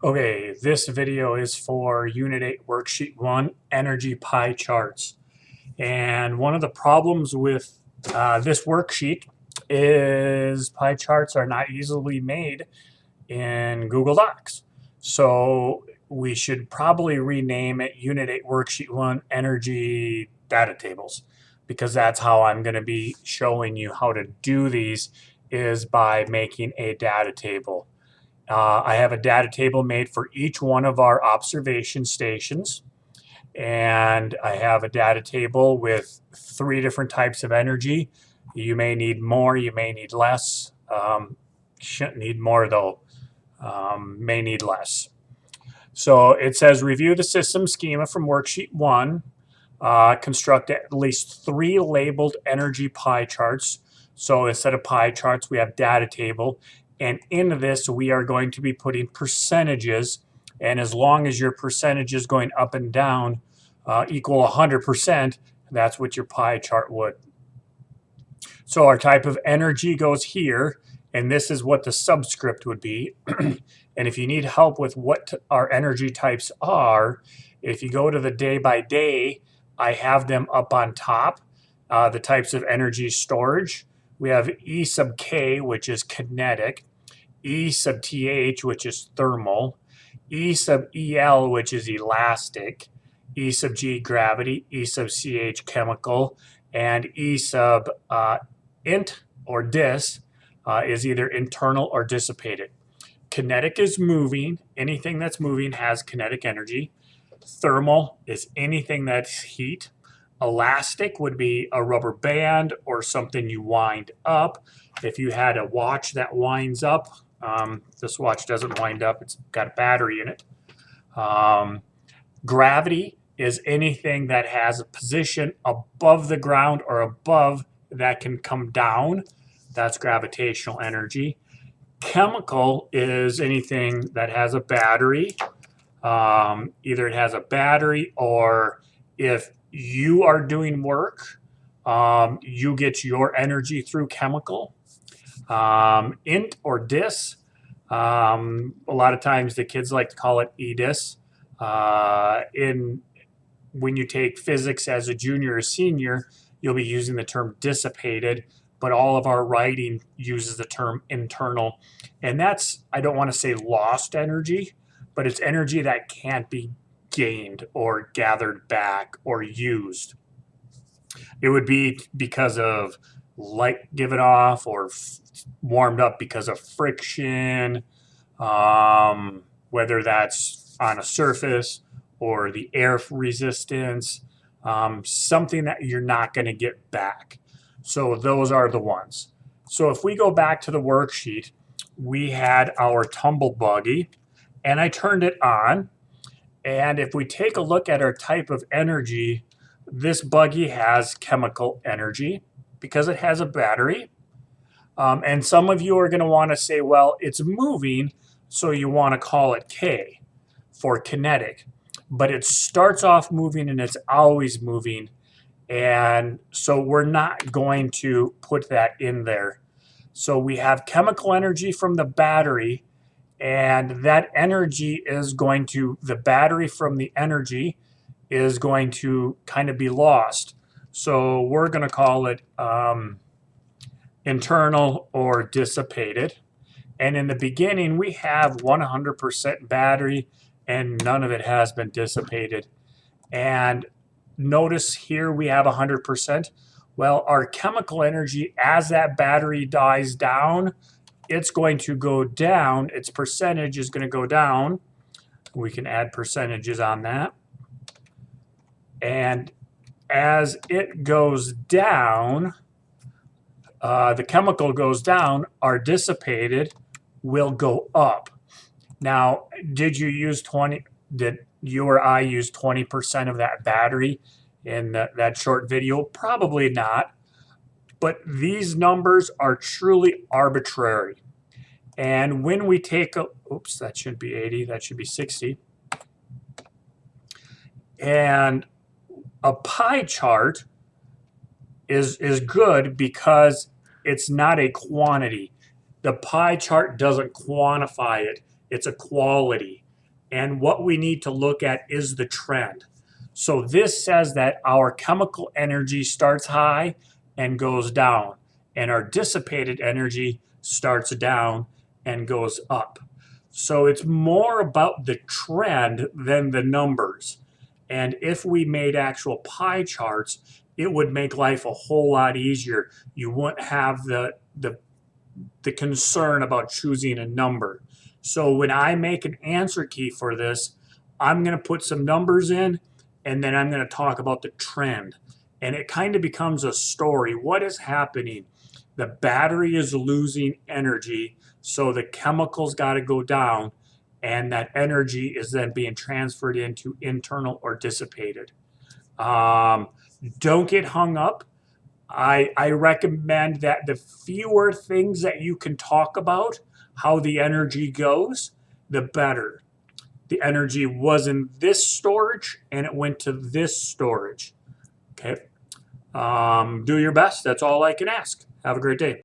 Okay, this video is for Unit 8 Worksheet 1, Energy Pie Charts. And one of the problems with this worksheet is pie charts are not easily made in Google Docs. So we should probably rename it Unit 8 Worksheet 1, Energy Data Tables, because that's how I'm going to be showing you how to do these is by making a data table. I have a data table made for each one of our observation stations. And I have a data table with 3 different types of energy. You may need more, you may need less. Shouldn't need more though, may need less. So it says review the system schema from worksheet 1. Construct at least 3 labeled energy pie charts. So instead of pie charts, we have data table. And in this, we are going to be putting percentages. And as long as your percentage is going up and down equal 100%, that's what your pie chart would. So our type of energy goes here, and this is what the subscript would be. And if you need help with what our energy types are, if you go to the day by day, I have them up on top. The types of energy storage. We have E sub K, which is kinetic, E sub TH, which is thermal, E sub EL, which is elastic, E sub G gravity, E sub CH chemical, and E sub int or dis is either internal or dissipated. Kinetic is moving. Anything that's moving has kinetic energy. Thermal is anything that's heat. Elastic would be a rubber band or something you wind up. If you had a watch that winds up, this watch doesn't wind up, it's got a battery in it. Gravity is anything that has a position above the ground or above that can come down. That's gravitational energy. Chemical is anything that has a battery. Either it has a battery, or if you are doing work, you get your energy through chemical. Int or dis, a lot of times the kids like to call it EDIS. When you take physics as a junior or senior, you'll be using the term dissipated, but all of our writing uses the term internal. And that's, I don't want to say lost energy, but it's energy that can't be gained or gathered back or used. It would be because of light given off or warmed up because of friction, whether that's on a surface or the air resistance, something that you're not going to get back. So those are the ones. So if we go back to the worksheet, we had our tumble buggy, and I turned it on. And if we take a look at our type of energy, this buggy has chemical energy because it has a battery. And some of you are going to want to say, well, it's moving, so you want to call it K for kinetic. But it starts off moving and it's always moving. And so we're not going to put that in there. So we have chemical energy from the battery, and that energy is going to, the battery from the energy is going to kind of be lost. So we're going to call it internal or dissipated. And in the beginning, we have 100% battery, and none of it has been dissipated. And notice here we have 100%. Well, our chemical energy, as that battery dies down, it's going to go down. Its percentage is going to go down. We can add percentages on that. And as it goes down, the chemical goes down, our dissipated will go up. Now, did you use 20, did you or I use 20% of that battery in that short video? Probably not. But these numbers are truly arbitrary. And when we take a, oops, that should be 80, that should be 60. And a pie chart is good because it's not a quantity. The pie chart doesn't quantify it. It's a quality. And what we need to look at is the trend. So this says that our chemical energy starts high and goes down, and our dissipated energy starts down and goes up. So it's more about the trend than the numbers. And if we made actual pie charts, it would make life a whole lot easier. You wouldn't have the concern about choosing a number. So when I make an answer key for this, I'm going to put some numbers in, and then I'm going to talk about the trend. And it kind of becomes a story. What is happening? The battery is losing energy, so the chemicals got to go down, and that energy is then being transferred into internal or dissipated. Don't get hung up. I recommend that the fewer things that you can talk about, how the energy goes, the better. The energy was in this storage and it went to this storage. Okay. Do your best. That's all I can ask. Have a great day.